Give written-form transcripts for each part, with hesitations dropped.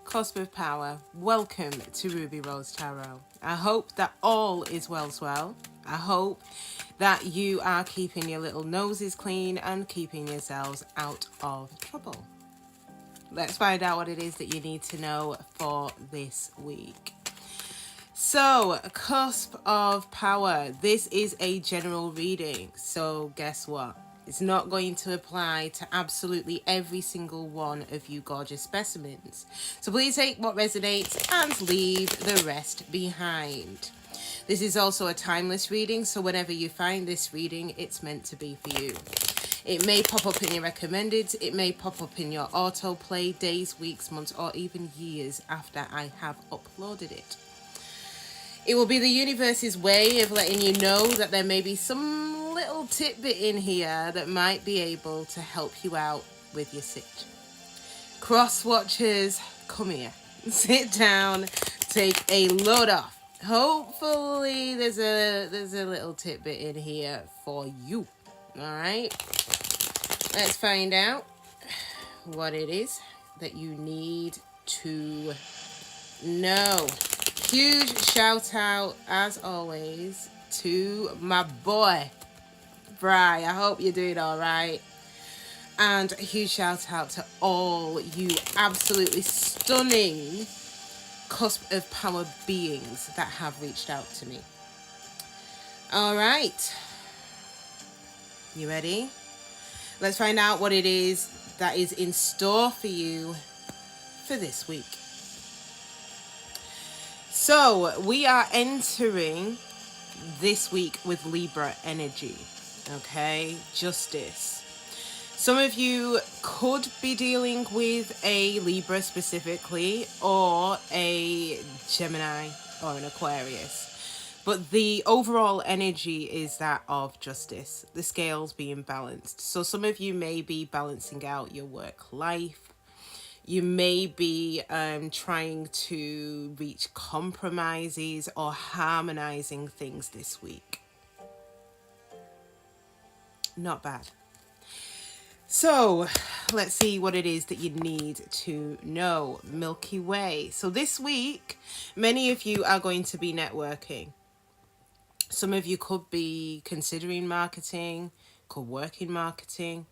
Cusp of Power. Welcome to Rubyrosetarot. I hope that all is well. I hope that you are keeping your little noses clean and keeping yourselves out of trouble. Let's find out what it is that you need to know for this week. So, Cusp of Power. This is a general reading. So, guess what? It's not going to apply to absolutely every single one of you gorgeous specimens. So please take what resonates and leave the rest behind. This is also a timeless reading, so whenever you find this reading, it's meant to be for you. It may pop up in your recommended, it may pop up in your autoplay days, weeks, months, or even years after I have uploaded it. It will be the universe's way of letting you know that there may be some little tidbit in here that might be able to help you out with your sit. Cross watchers, come here. Sit down, take a load off. Hopefully there's a little tidbit in here for you. Alright? Let's find out what it is that you need to know. Huge shout out, as always, to my boy, Bri. I hope you're doing all right. And a huge shout out to all you absolutely stunning Cusp of Power beings that have reached out to me. All right. You ready? Let's find out what it is that is in store for you for this week. So, we are entering this week with Libra energy, okay? Justice. Some of you could be dealing with a Libra specifically, or a Gemini, or an Aquarius. But the overall energy is that of justice, the scales being balanced. So some of you may be balancing out your work life. You may be trying to reach compromises or harmonizing things this week. Not bad. So, let's see what it is that you need to know. Milky Way. So this week, many of you are going to be networking. Some of you could be considering marketing, could work in marketing.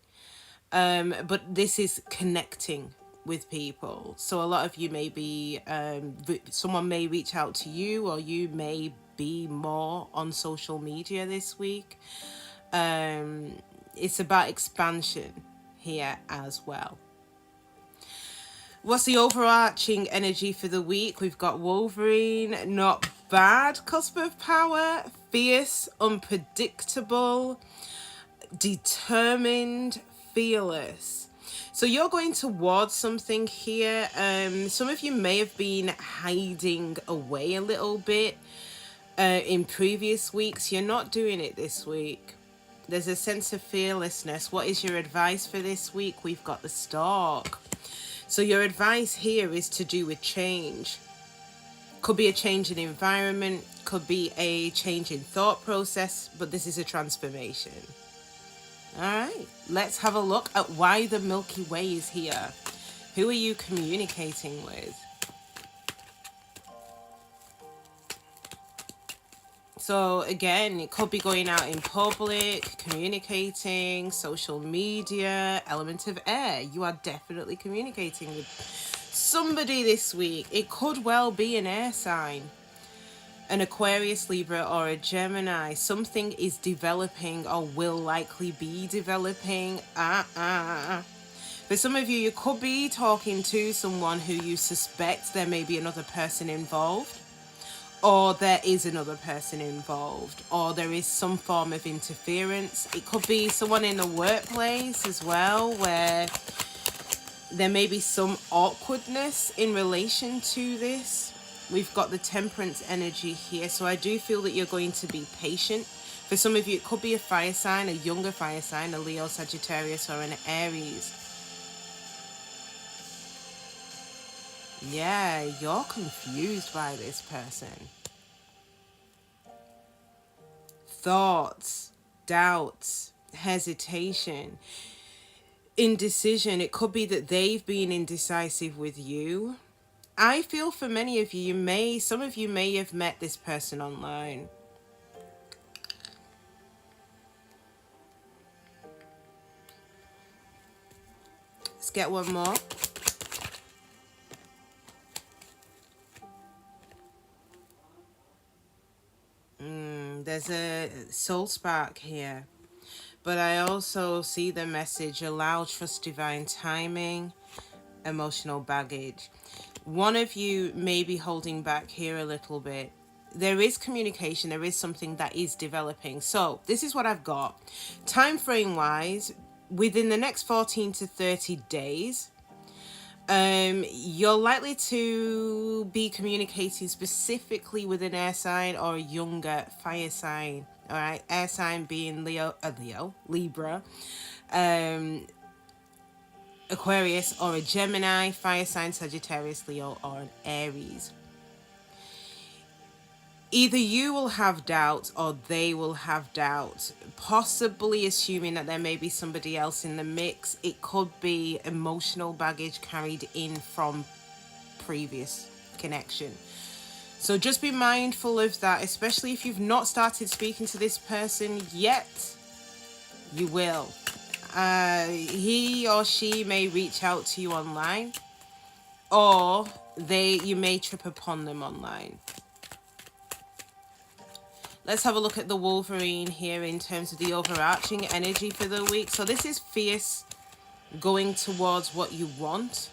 But this is connecting with people. So a lot of you may be, someone may reach out to you, or you may be more on social media this week. It's about expansion here as well. What's the overarching energy for the week? We've got Wolverine, not bad. Cusp of Power, fierce, unpredictable, determined, fearless. So you're going towards something here. Some of you may have been hiding away a little bit in previous weeks. You're not doing it this week. There's a sense of fearlessness. What is your advice for this week? We've got the Stork. So your advice here is to do with change. Could be a change in environment, could be a change in thought process, but this is a transformation. All right, let's have a look at why the Milky Way is here. Who are you communicating with? So again, it could be going out in public, communicating, social media, element of air. You are definitely communicating with somebody this week. It could well be an air sign. An Aquarius, Libra, or a Gemini. Something is developing or will likely be developing. For some of you, you could be talking to someone who you suspect there may be another person involved, or there is another person involved, or there is some form of interference. It could be someone in the workplace as well, where there may be some awkwardness in relation to this. We've got the Temperance energy here, so I do feel that you're going to be patient. For some of you, it could be a fire sign, a younger fire sign, a Leo, Sagittarius, or an Aries. Yeah, you're confused by this person. Thoughts, doubts, hesitation, indecision. It could be that they've been indecisive with you. I feel for many of you, some of you may have met this person online. Let's get one more. There's a soul spark here. But I also see the message: allow, trust divine timing, emotional baggage. One of you may be holding back here a little bit. There is communication, there is something that is developing. So this is what I've got. Time frame wise, within the next 14 to 30 days, you're likely to be communicating specifically with an air sign or a younger fire sign. All right, air sign being Libra, Aquarius, or a Gemini, fire sign Sagittarius, Leo, or an Aries. Either you will have doubt or they will have doubt, possibly assuming that there may be somebody else in the mix. It could be emotional baggage carried in from previous connection. So just be mindful of that, especially if you've not started speaking to this person yet. You will. He or she may reach out to you online, or you may trip upon them online. Let's have a look at the Wolverine here in terms of the overarching energy for the week. So this is fierce, going towards what you want.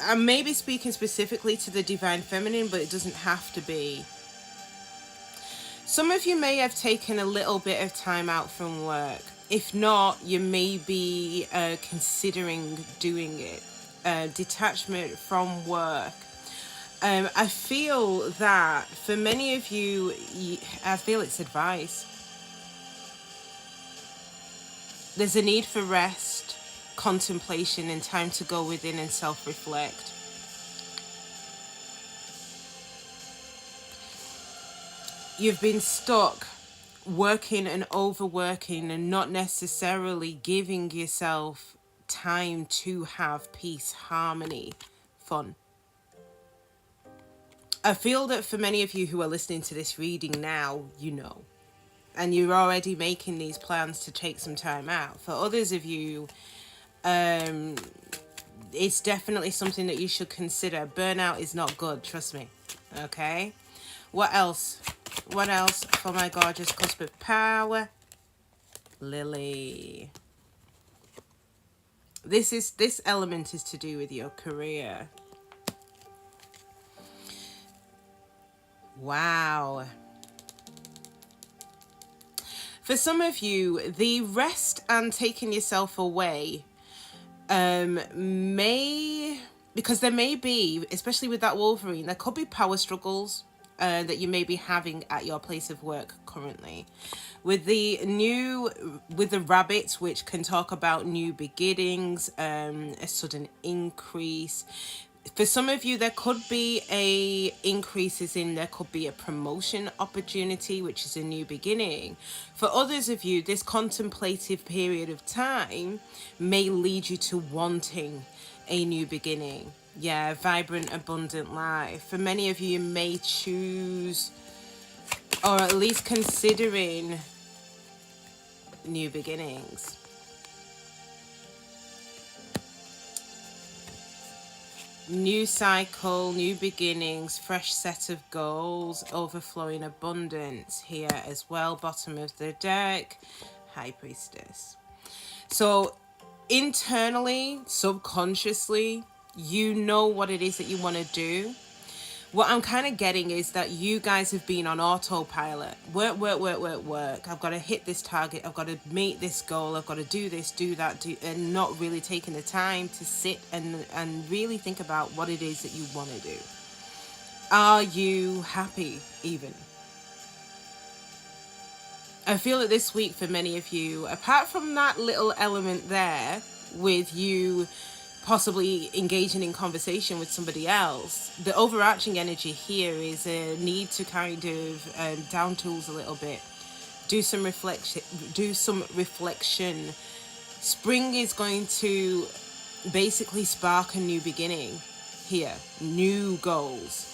I may be speaking specifically to the Divine Feminine, but it doesn't have to be. Some of you may have taken a little bit of time out from work. If not, you may be considering doing it. Detachment from work. I feel that for many of you, I feel it's advice. There's a need for rest, contemplation, and time to go within and self-reflect. You've been stuck working and overworking and not necessarily giving yourself time to have peace, harmony, fun. I feel that for many of you who are listening to this reading now, you know, and you're already making these plans to take some time out. For others of you, it's definitely something that you should consider. Burnout is not good, trust me. Okay? What else? What else for my gorgeous cusp of power? Lily. This element is to do with your career. Wow. For some of you, the rest and taking yourself away because there may be, especially with that Wolverine, there could be power struggles that you may be having at your place of work currently. With the rabbits, which can talk about new beginnings, a sudden increase. For some of you, there could be there could be a promotion opportunity, which is a new beginning. For others of you, this contemplative period of time may lead you to wanting a new beginning. Yeah, vibrant, abundant life. For many of you, you may choose, or at least considering, new beginnings. New cycle, new beginnings, fresh set of goals, overflowing abundance here as well. Bottom of the deck, High Priestess. So internally, subconsciously, you know what it is that you want to do. What I'm kind of getting is that you guys have been on autopilot. Work. I've got to hit this target. I've got to meet this goal. I've got to do this, do that, and not really taking the time to sit and really think about what it is that you want to do. Are you happy even? I feel that this week for many of you, apart from that little element there with you possibly engaging in conversation with somebody else. The overarching energy here is a need to kind of down tools a little bit, do some reflection. Spring is going to basically spark a new beginning here, new goals.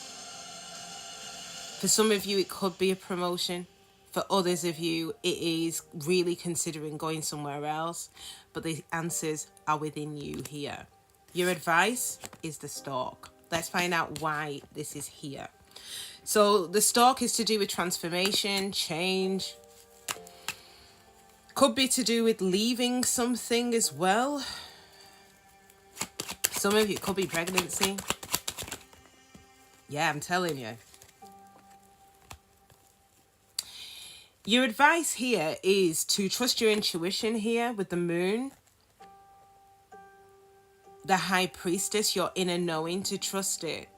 For some of you, it could be a promotion. For others of you, it is really considering going somewhere else, but the answers are within you here. Your advice is the Stork. Let's find out why this is here. So the Stork is to do with transformation, change. Could be to do with leaving something as well. Some of you, it could be pregnancy. Yeah, I'm telling you. Your advice here is to trust your intuition here with the moon. The High Priestess, your inner knowing, to trust it.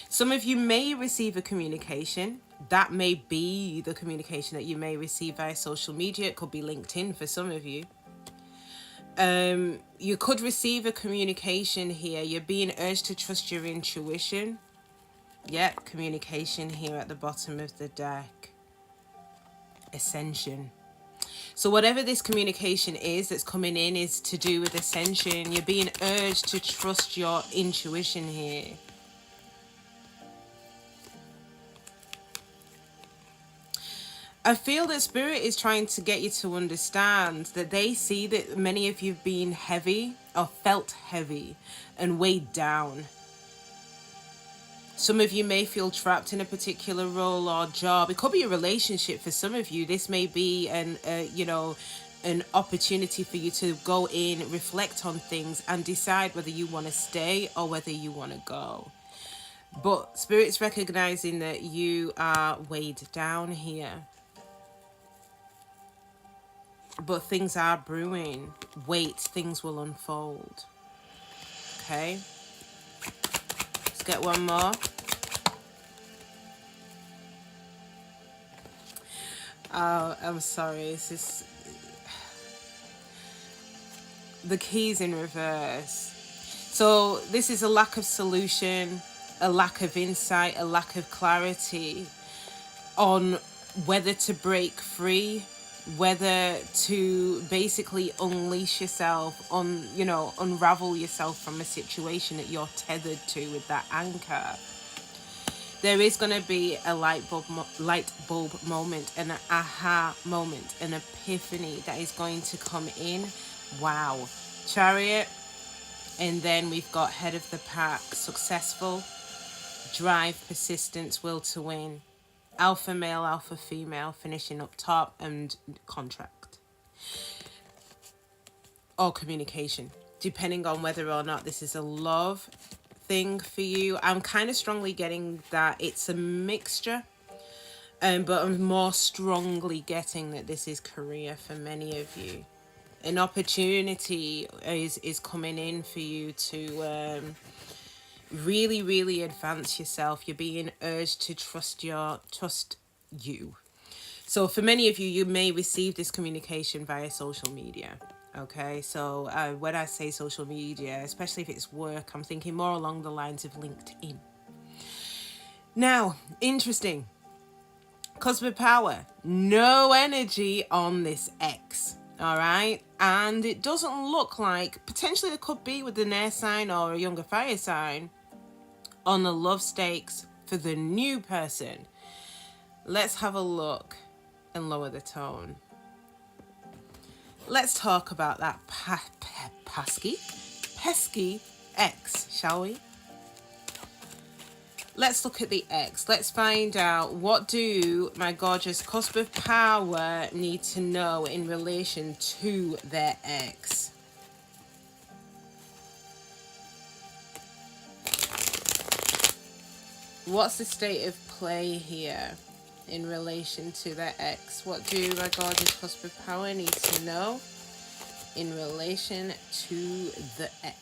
Some of you may receive a communication. That may be the communication that you may receive via social media. It could be LinkedIn for some of you. You could receive a communication here. You're being urged to trust your intuition. Yep, communication here at the bottom of the deck. Ascension. So whatever this communication is that's coming in is to do with ascension. You're being urged to trust your intuition here. I feel that Spirit is trying to get you to understand that they see that many of you have been heavy or felt heavy and weighed down. Some of you may feel trapped in a particular role or job. It could be a relationship for some of you. This may be an opportunity for you to go in, reflect on things and decide whether you want to stay or whether you want to go. But Spirit's recognizing that you are weighed down here. But things are brewing. Wait, things will unfold. Okay. Let's get one more. Oh, I'm sorry. This is the keys in reverse. So this is a lack of solution, a lack of insight, a lack of clarity on whether to break free, whether to basically unleash yourself, unravel yourself from a situation that you're tethered to with that anchor. There is going to be a light bulb moment, an aha moment, an epiphany that is going to come in. Wow. Chariot. And then we've got head of the pack, successful, drive, persistence, will to win. Alpha male, alpha female, finishing up top, and contract. Or communication, depending on whether or not this is a love thing for you. I'm kind of strongly getting that it's a mixture, but I'm more strongly getting that this is career for many of you. An opportunity is coming in for you to really, really advance yourself. You're being urged to trust you. So for many of you, you may receive this communication via social media. Okay, so when I say social media, especially if it's work, I'm thinking more along the lines of LinkedIn. Now, interesting. Cusp of power, no energy on this X. All right, and it doesn't look like, potentially it could be with an air sign or a younger fire sign on the love stakes for the new person. Let's have a look and lower the tone. Let's talk about that pesky X, shall we? Let's look at the X. Let's find out, what do my gorgeous cusp of power need to know in relation to their X? What's the state of play here in relation to their X? What do my gorgeous cusp of power need to know in relation to the X?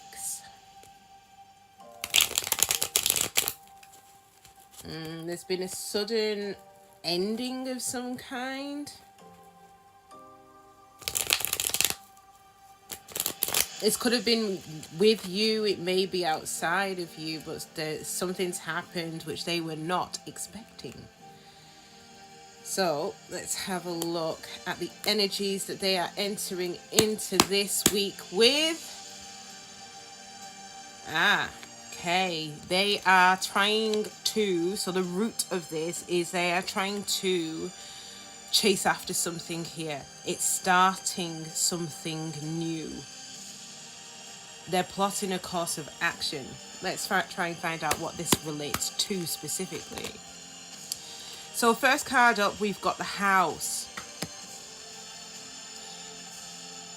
There's been a sudden ending of some kind. This could have been with you, it may be outside of you, but something's happened which they were not expecting. So let's have a look at the energies that they are entering into this week with. Okay, they are trying to, so the root of this is they are trying to chase after something here. It's starting something new. They're plotting a course of action. Let's try and find out what this relates to specifically. So first card up, we've got the house.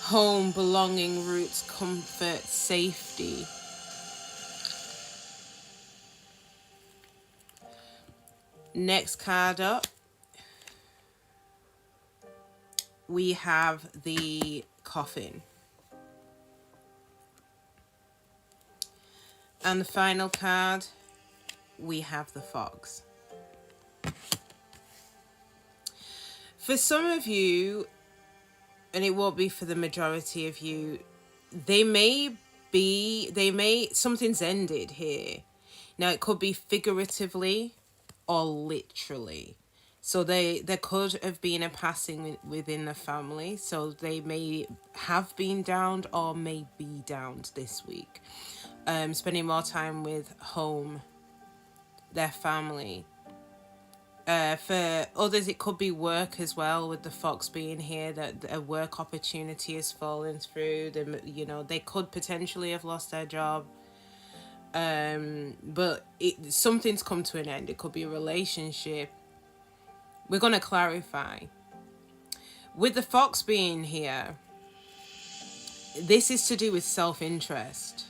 Home, belonging, roots, comfort, safety. Next card up, we have the coffin. And the final card, we have the fox. For some of you, and it won't be for the majority of you, something's ended here. Now it could be figuratively or literally. So there could have been a passing within the family. So they may have been downed or may be downed this week. Spending more time with home, their family. For others, it could be work as well, with the fox being here, that a work opportunity has fallen through them. You know, they could potentially have lost their job. But something's come to an end. It could be a relationship. We're going to clarify. With the fox being here, this is to do with self-interest.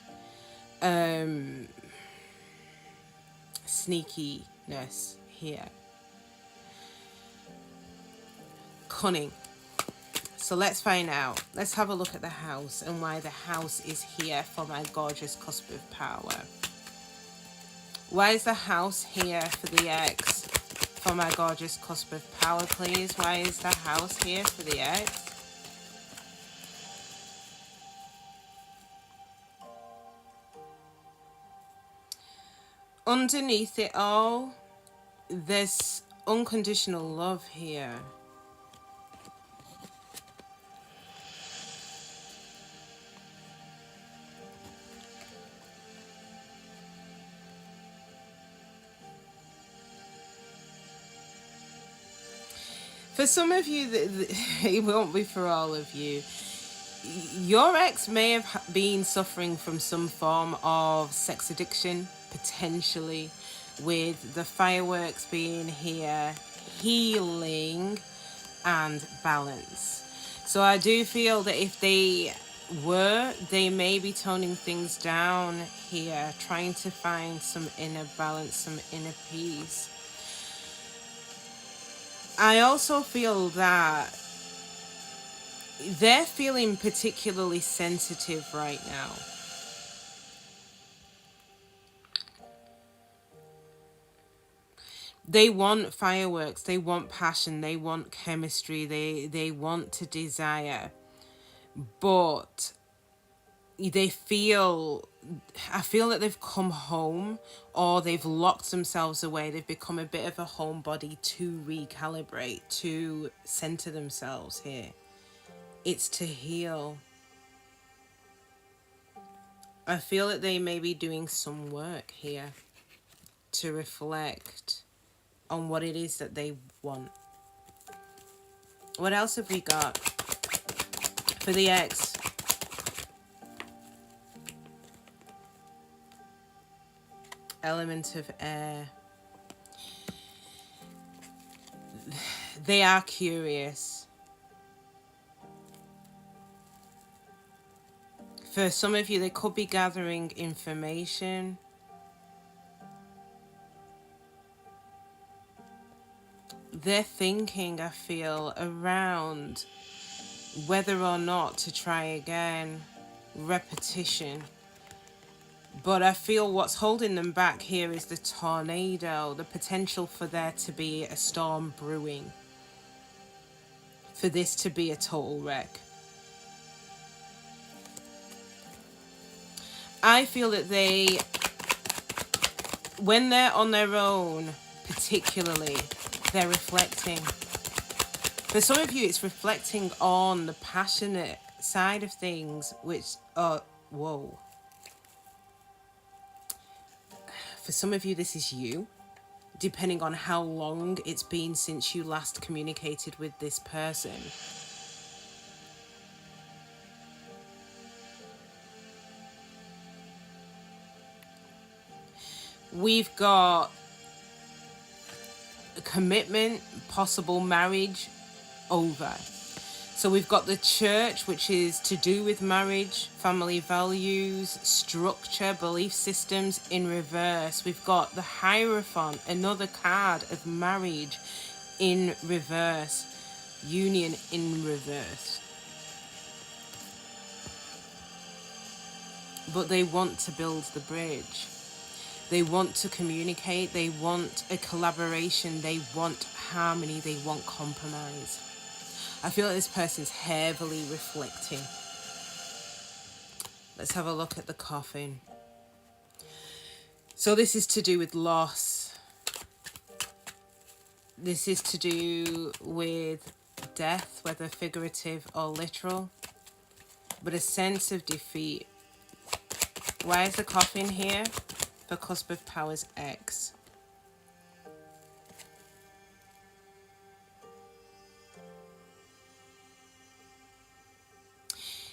Sneakiness here. Cunning. So let's find out. Let's have a look at the house and why the house is here for my gorgeous cusp of power. Why is the house here for the ex? For my gorgeous cusp of power, please. Why is the house here for the ex? Underneath it all, there's unconditional love here. For some of you, it won't be for all of you. Your ex may have been suffering from some form of sex addiction, potentially, with the fireworks being here, healing and balance. So I do feel that if they may be toning things down here, trying to find some inner balance, some inner peace. I also feel that they're feeling particularly sensitive right now. They want fireworks, they want passion, they want chemistry, they want to desire. But I feel that they've come home, or they've locked themselves away. They've become a bit of a homebody to recalibrate, to center themselves here. It's to heal. I feel that they may be doing some work here to reflect on what it is that they want. What else have we got for the ex? Element of air. They are curious. For some of you, they could be gathering information. They're thinking, I feel, around whether or not to try again. Repetition. But I feel what's holding them back here is the tornado, the potential for there to be a storm brewing, for this to be a total wreck. I feel that they, when they're on their own, particularly, they're reflecting. For some of you, it's reflecting on the passionate side of things, which are, whoa. For some of you, this is you, depending on how long it's been since you last communicated with this person. We've got a commitment, possible marriage, over. So we've got the church, which is to do with marriage, family values, structure, belief systems in reverse. We've got the Hierophant, another card of marriage in reverse, union in reverse. But they want to build the bridge. They want to communicate. They want a collaboration. They want harmony. They want compromise. I feel like this person's heavily reflecting. Let's have a look at the coffin. So this is to do with loss. This is to do with death, whether figurative or literal. But a sense of defeat. Why is the coffin here? For Cusp of Powers X.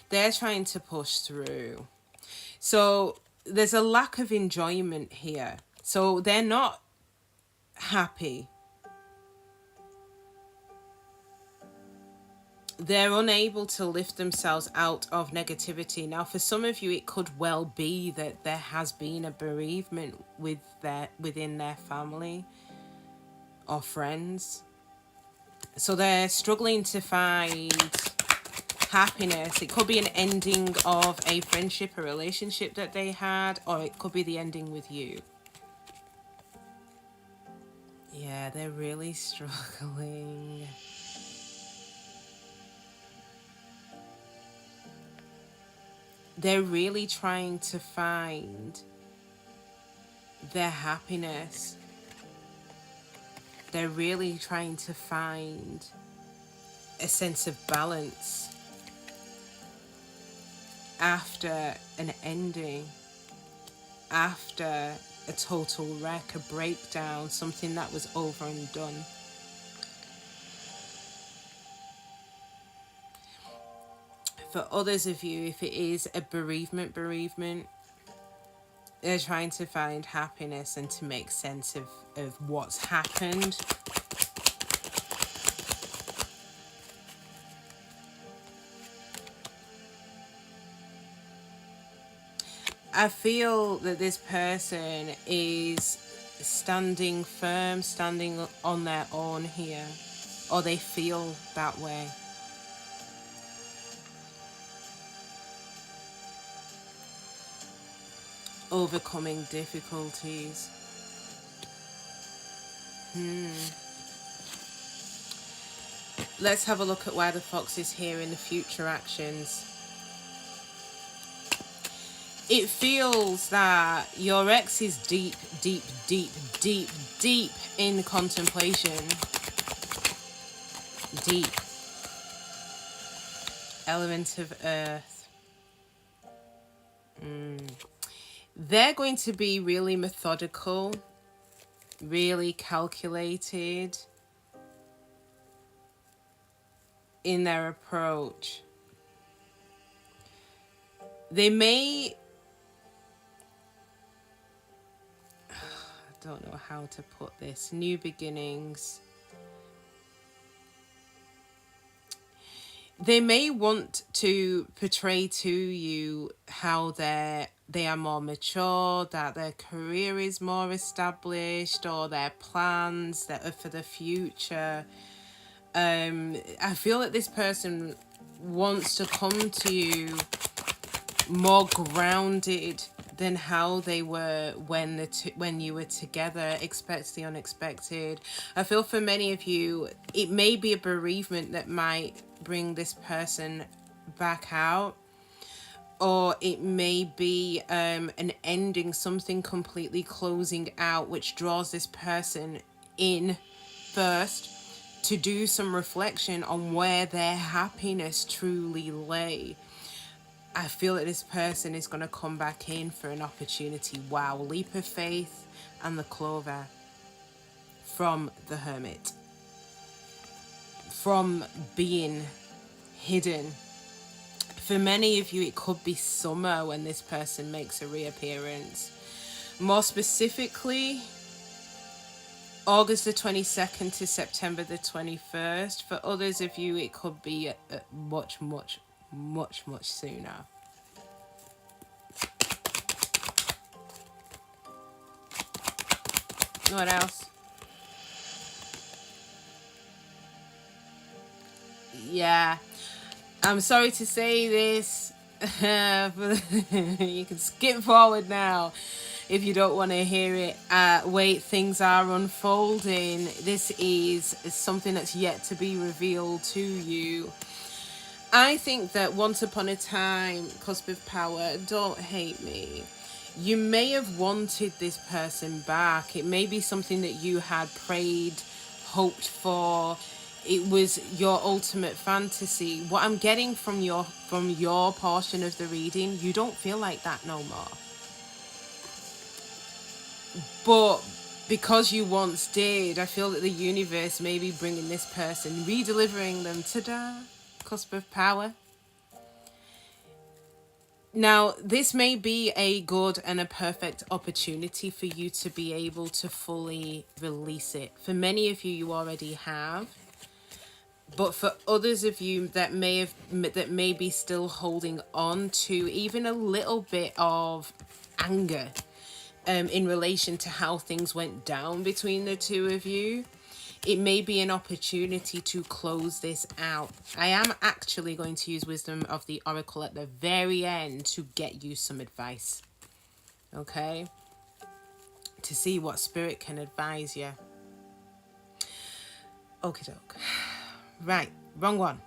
They're trying to push through. So there's a lack of enjoyment here. So they're not happy. They're unable to lift themselves out of negativity. Now, for some of you, it could well be that there has been a bereavement within their family or friends. So they're struggling to find happiness. It could be an ending of a friendship, a relationship that they had, or it could be the ending with you. Yeah, they're really struggling. They're really trying to find their happiness. They're really trying to find a sense of balance after an ending, after a total wreck, a breakdown, something that was over and done. For others of you, if it is a bereavement, they're trying to find happiness and to make sense of what's happened. I feel that this person is standing firm, standing on their own here, or they feel that way. Overcoming difficulties. Let's have a look at why the fox is here in the future actions. It feels that your ex is deep in contemplation. Deep. Element of earth. They're going to be really methodical, really calculated in their approach. They may... I don't know how to put this. New beginnings. They may want to portray to you how they are more mature, that their career is more established, or their plans that are for the future. I feel that this person wants to come to you more grounded than how they were when you were together. Expect the unexpected. I feel for many of you, it may be a bereavement that might bring this person back out, or it may be an ending, something completely closing out, which draws this person in first to do some reflection on where their happiness truly lay. I feel that this person is going to come back in for an opportunity. Wow, leap of faith and the clover from the Hermit. From being hidden. For many of you, it could be summer when this person makes a reappearance. More specifically, August the 22nd to September the 21st. For others of you, it could be much sooner. What else? Yeah, I'm sorry to say this, but you can skip forward now if you don't want to hear it. Wait, things are unfolding. This is something that's yet to be revealed to you. I think that once upon a time, Cusp of Power, don't hate me, you may have wanted this person back. It may be something that you had prayed, hoped for. It was your ultimate fantasy. What I'm getting from your portion of the reading, you don't feel like that no more. But because you once did, I feel that the universe may be bringing this person, re-delivering them. Ta-da! Cusp of Power. Now, this may be a good and a perfect opportunity for you to be able to fully release it. For many of you, you already have. But for others of you that may be still holding on to even a little bit of anger in relation to how things went down between the two of you, it may be an opportunity to close this out. I am actually going to use Wisdom of the Oracle at the very end to get you some advice. Okay? To see what Spirit can advise you. Okie doke. Right, wrong one.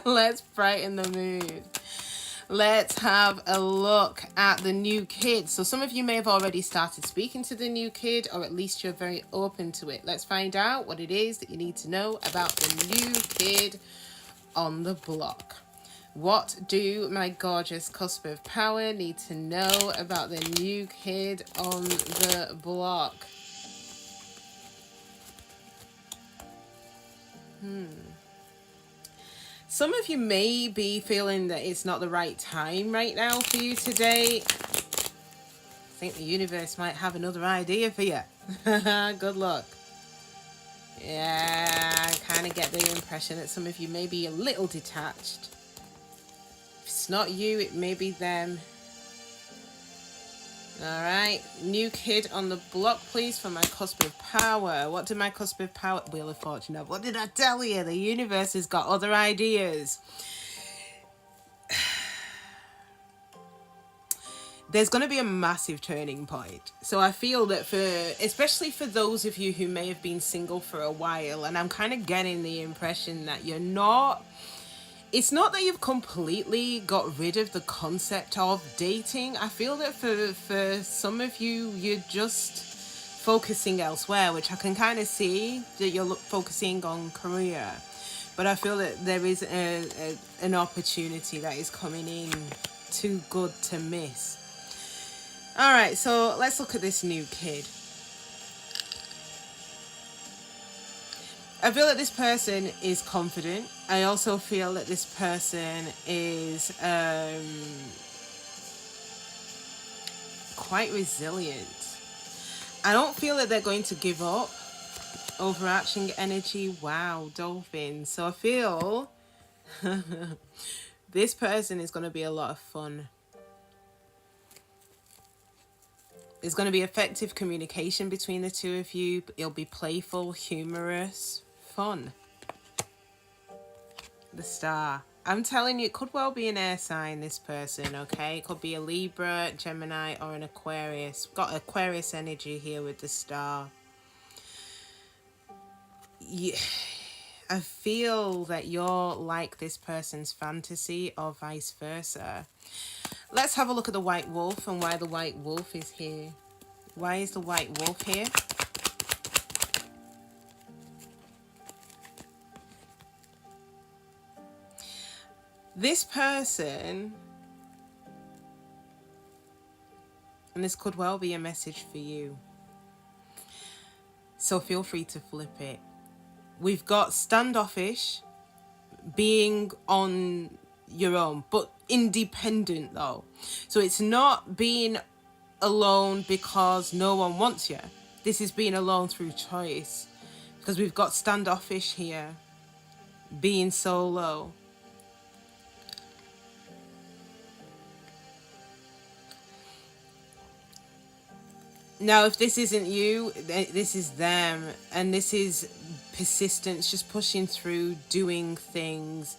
Let's brighten the mood. Let's have a look at the new kid. So some of you may have already started speaking to the new kid, or at least you're very open to it. Let's find out what it is that you need to know about the new kid on the block. What do my gorgeous Cusp of Power need to know about the new kid on the block? Some of you may be feeling that it's not the right time right now for you today. I think the universe might have another idea for you. Good luck. Yeah, I kind of get the impression that some of you may be a little detached. If it's not you, it may be them. Alright, new kid on the block, please, for my Cusp of Power. What did my Cusp of Power... Wheel of Fortune have? What did I tell you? The universe has got other ideas. There's going to be a massive turning point. So I feel that especially for those of you who may have been single for a while, and I'm kind of getting the impression that you're not... It's not that you've completely got rid of the concept of dating. I feel that for some of you, you're just focusing elsewhere, which I can kind of see that you're focusing on career. But I feel that there is an opportunity that is coming in too good to miss. All right, so let's look at this new kid. I feel that this person is confident. I also feel that this person is quite resilient. I don't feel that they're going to give up. Overarching energy. Wow, dolphin. So I feel this person is going to be a lot of fun. There's going to be effective communication between the two of you. It'll be playful, humorous, fun. The Star. I'm telling you, it could well be an air sign, this person, okay? It could be a Libra, Gemini, or an Aquarius. Got Aquarius energy here with the Star. Yeah. I feel that you're like this person's fantasy or vice versa. Let's have a look at the white wolf and why the white wolf is here. Why is the white wolf here? This person, and this could well be a message for you, so feel free to flip it. We've got standoffish, being on your own, but independent though. So it's not being alone because no one wants you. This is being alone through choice, because we've got standoffish here, being solo. Now, if this isn't you, this is them, and this is persistence, just pushing through, doing things.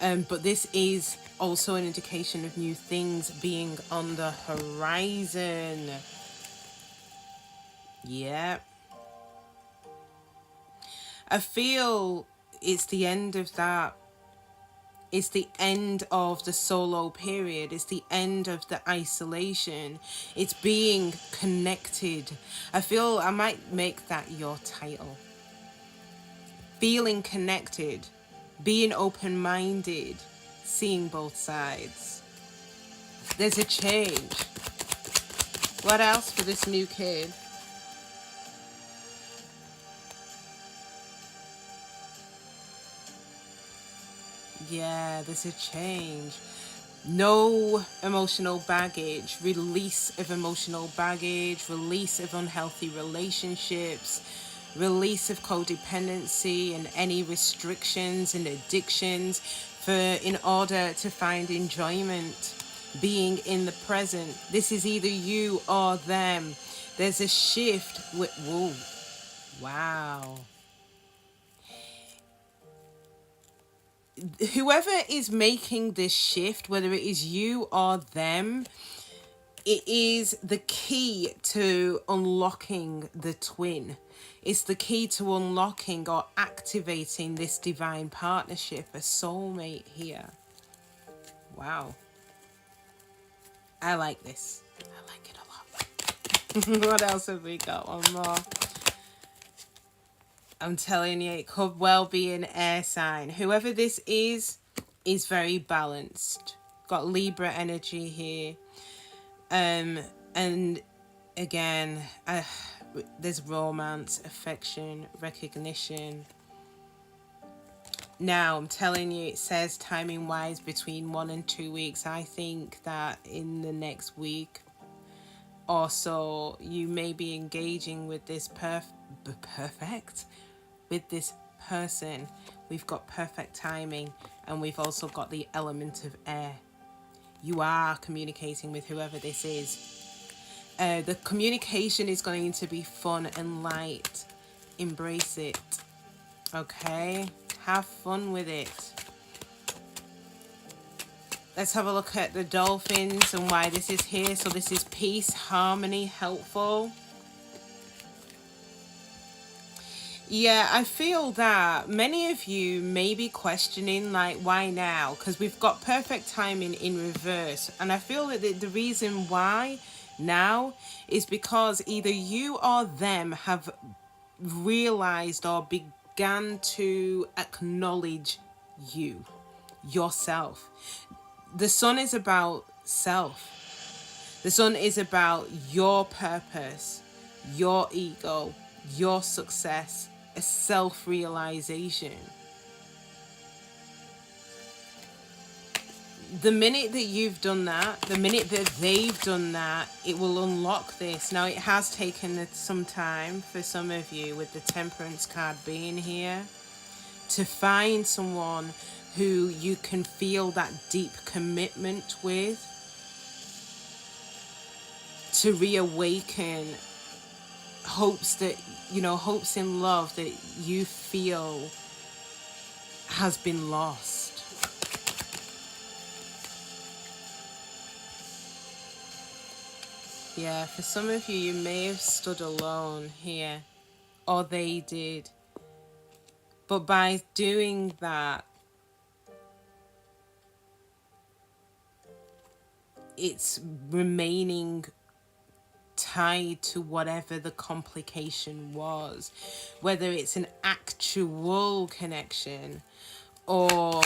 But this is also an indication of new things being on the horizon. Yeah. I feel it's the end of that. It's the end of the solo period. It's the end of the isolation. It's being connected. I feel I might make that your title. Feeling connected, being open-minded, seeing both sides. There's a change. What else for this new kid? Yeah, there's a change. No emotional baggage, release of emotional baggage, release of unhealthy relationships, release of codependency and any restrictions and addictions in order to find enjoyment, being in the present. This is either you or them. There's a shift. Whoa, wow. Whoever is making this shift, whether it is you or them, it is the key to unlocking the twin. It's the key to unlocking or activating this divine partnership, a soulmate here. Wow. I like this. I like it a lot. What else have we got? One more. I'm telling you, it could well be an air sign. Whoever this is very balanced. Got Libra energy here. And again, there's romance, affection, recognition. Now, I'm telling you, it says timing-wise between 1 and 2 weeks. I think that in the next week or so, you may be engaging with this with this person. We've got perfect timing, and we've also got the element of air. You are communicating with whoever this is. The communication is going to be fun and light. Embrace it. Okay? Have fun with it. Let's have a look at the dolphins and why this is here. So this is peace, harmony, helpful. Yeah, I feel that many of you may be questioning, like, why now? Because we've got perfect timing in reverse. And I feel that the reason why now is because either you or them have realized or began to acknowledge you, yourself. The sun is about self. The sun is about your purpose, your ego, your success, a self-realization. The minute that you've done that, the minute that they've done that, it will unlock this. Now, it has taken some time for some of you, with the Temperance card being here, to find someone who you can feel that deep commitment with, to reawaken hopes that, hopes in love that you feel has been lost. Yeah, for some of you, you may have stood alone here, or they did. But by doing that, it's remaining tied to whatever the complication was, whether it's an actual connection or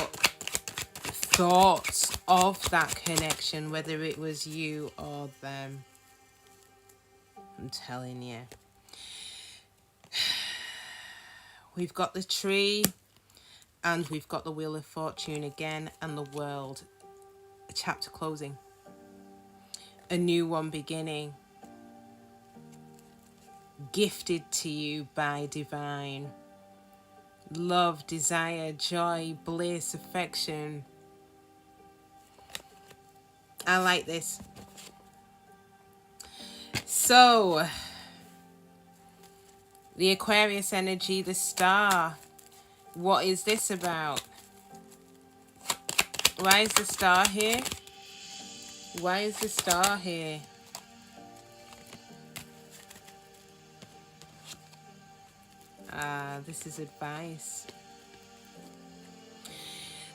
thoughts of that connection, whether it was you or them. I'm telling you. We've got the tree, and we've got the Wheel of Fortune again, and the world. A chapter closing. A new one beginning. Gifted to you by divine. Love, desire, joy, bliss, affection. I like this. So, the Aquarius energy, the star. What is this about? Why is the star here? Why is the star here? This is advice.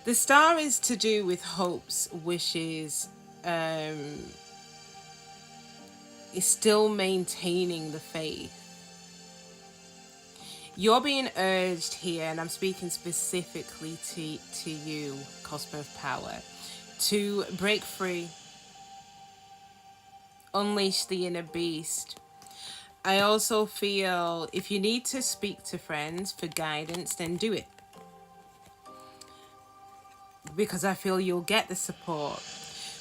The star is to do with hopes, wishes, is still maintaining the faith. You're being urged here, and I'm speaking specifically to you, Cusp of Power, to break free, unleash the inner beast. I also feel if you need to speak to friends for guidance, then do it. Because I feel you'll get the support.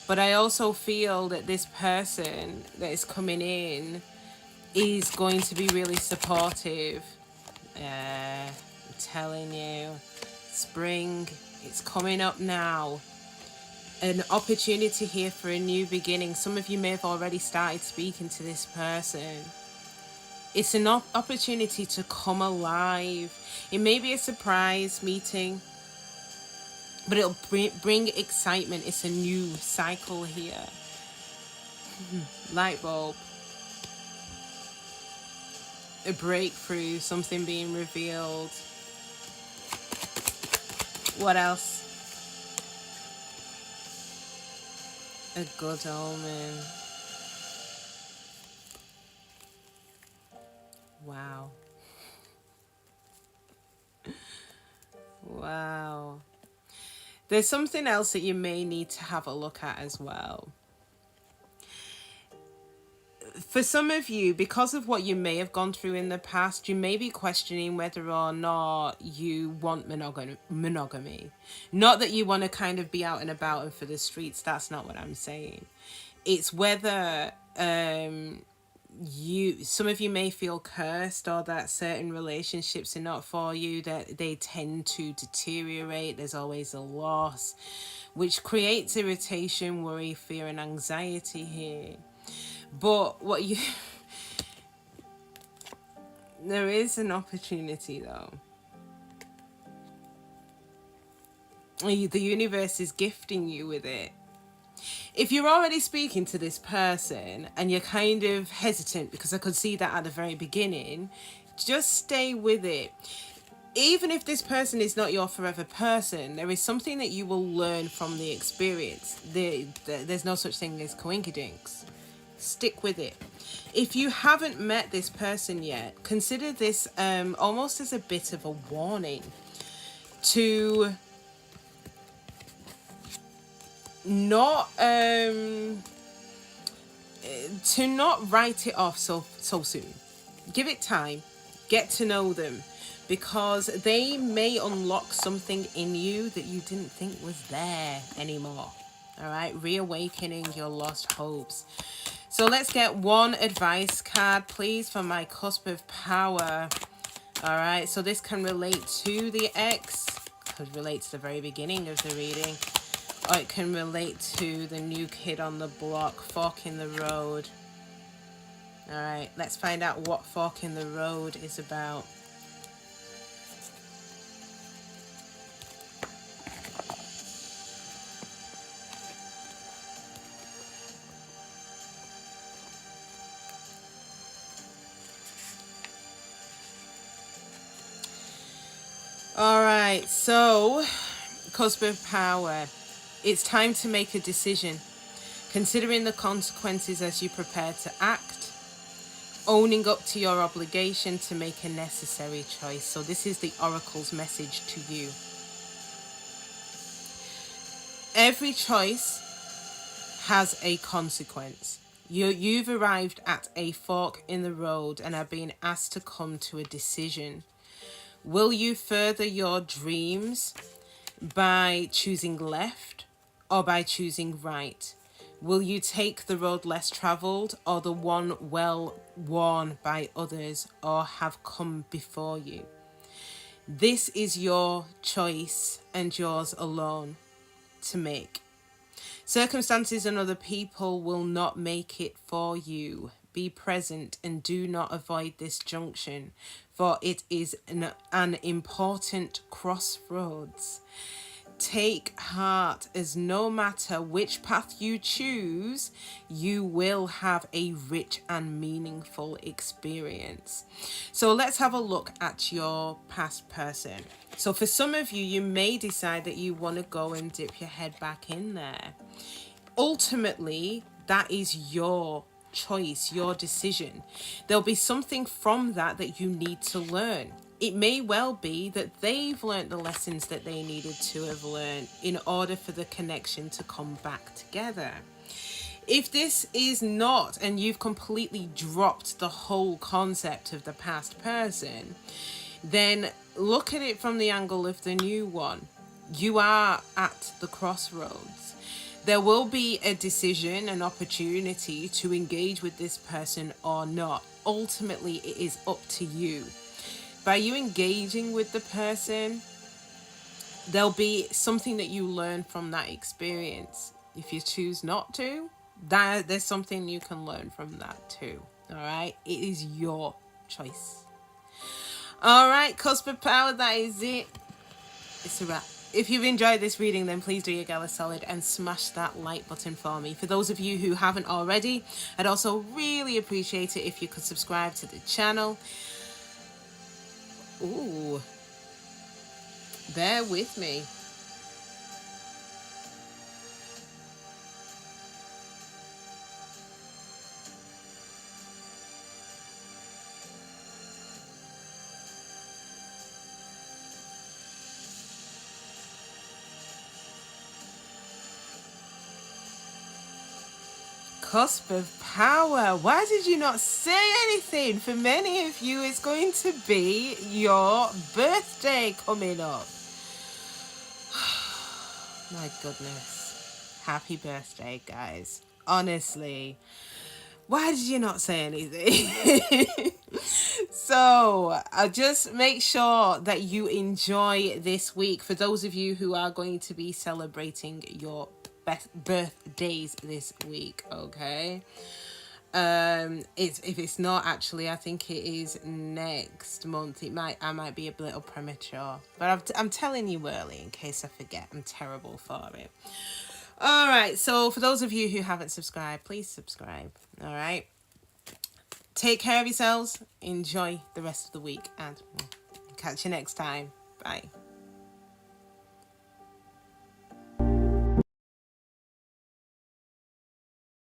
But I also feel that this person that is coming in is going to be really supportive. I'm telling you, spring, it's coming up now. An opportunity here for a new beginning. Some of you may have already started speaking to this person. It's an opportunity to come alive. It may be a surprise meeting, but it'll bring excitement. It's a new cycle here. Light bulb. A breakthrough, something being revealed. What else? A good omen. Wow. Wow. There's something else that you may need to have a look at as well. For some of you, because of what you may have gone through in the past, you may be questioning whether or not you want monogamy. Not that you want to kind of be out and about and for the streets. That's not what I'm saying. It's whether some of you may feel cursed, or that certain relationships are not for you, that they tend to deteriorate. There's always a loss, which creates irritation, worry, fear, and anxiety here. But there is an opportunity though. The universe is gifting you with it. If you're already speaking to this person and you're kind of hesitant, because I could see that at the very beginning, just stay with it. Even if this person is not your forever person, there is something that you will learn from the experience. There's no such thing as coinkydinks. Stick with it. If you haven't met this person yet, consider this almost as a bit of a warning to not write it off so soon. Give it time. Get to know them, because they may unlock something in you that you didn't think was there anymore. All right, reawakening your lost hopes. So let's get one advice card, please, for my Cusp of Power. All right, so this can relate to the ex, could relate to the very beginning of the reading, or it can relate to the new kid on the block, fork in the road. All right, let's find out what fork in the road is about. All right, so Cusp of Power. It's time to make a decision. Considering the consequences as you prepare to act, owning up to your obligation to make a necessary choice. So this is the Oracle's message to you. Every choice has a consequence. You've arrived at a fork in the road and are being asked to come to a decision. Will you further your dreams by choosing left or by choosing right? Will you take the road less travelled or the one well worn by others or have come before you? This is your choice and yours alone to make. Circumstances and other people will not make it for you. Be present and do not avoid this junction, for it is an important crossroads. Take heart, as no matter which path you choose, you will have a rich and meaningful experience. So let's have a look at your past person. So for some of you, you may decide that you want to go and dip your head back in there. Ultimately, that is your choice, your decision. There'll be something from that you need to learn. It may well be that they've learned the lessons that they needed to have learned in order for the connection to come back together. If this is not, and you've completely dropped the whole concept of the past person, then look at it from the angle of the new one. You are at the crossroads. There will be a decision, an opportunity to engage with this person or not. Ultimately, it is up to you. By you engaging with the person, there'll be something that you learn from that experience. If you choose not to, there's something you can learn from that too. All right? It is your choice. All right, Cusp of Power, that is it. It's a wrap. If you've enjoyed this reading, then please do your girl a solid and smash that like button for me. For those of you who haven't already, I'd also really appreciate it if you could subscribe to the channel. Ooh, bear with me. Cusp of Power. Why did you not say anything? For many of you, it's going to be your birthday coming up. My goodness. Happy birthday, guys. Honestly. Why did you not say anything? So, just make sure that you enjoy this week. For those of you who are going to be celebrating your birthdays this week, okay? If it's not, actually, I think it is next month. I might be a little premature, but I'm telling you early in case I forget. I'm terrible for it. All right, so for those of you who haven't subscribed, please subscribe. All right, take care of yourselves, enjoy the rest of the week, and catch you next time. Bye.